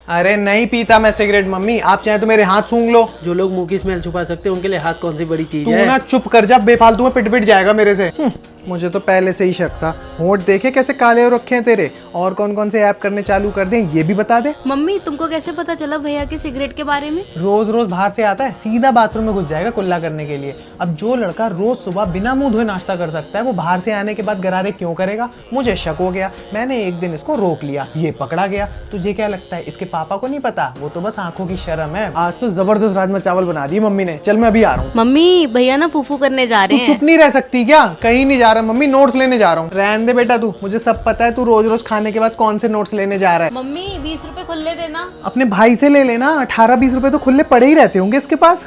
अरे नहीं पीता मैं सिगरेट मम्मी, आप चाहे तो मेरे हाथ सूंघ लो। जो लोग मुंह की स्मेल छुपा सकते हैं उनके लिए हाथ कौन सी बड़ी चीज तू है। ना चुप कर जा, बेफालतू में पिट जाएगा मेरे से। मुझे तो पहले से ही शक था। होंठ देखे कैसे काले हो रखे हैं तेरे। और कौन कौन से ऐप करने चालू कर दें ये भी बता दे। मम्मी तुमको कैसे पता चला भैया के सिगरेट के बारे में? रोज रोज बाहर से आता है, सीधा बाथरूम में घुस जाएगा कुल्ला करने के लिए। अब जो लड़का रोज सुबह बिना मुंह धोए नाश्ता कर सकता है वो बाहर से आने के बाद गरारे क्यों करेगा? मुझे शक हो गया, मैंने एक दिन इसको रोक लिया, ये पकड़ा गया। तुझे क्या लगता है इसके पापा को नहीं पता? वो तो बस आंखों की शर्म है। आज तो जबरदस्त राजमा चावल बना दिए मम्मी ने। चल मैं अभी आ रहा हूँ। मम्मी भैया ना फूफू करने जा रहे तू हैं। चुप नहीं रह सकती क्या? कहीं नहीं जा रहा मम्मी, नोट्स लेने जा रहा हूँ। रहने दे बेटा, तू मुझे सब पता है। तू रोज रोज खाने के बाद कौन से नोट्स लेने जा रहा है? मम्मी 20 रुपए खुले देना। अपने भाई से ले लेना, 18-20 रुपए तो खुले पड़े ही रहते होंगे इसके पास।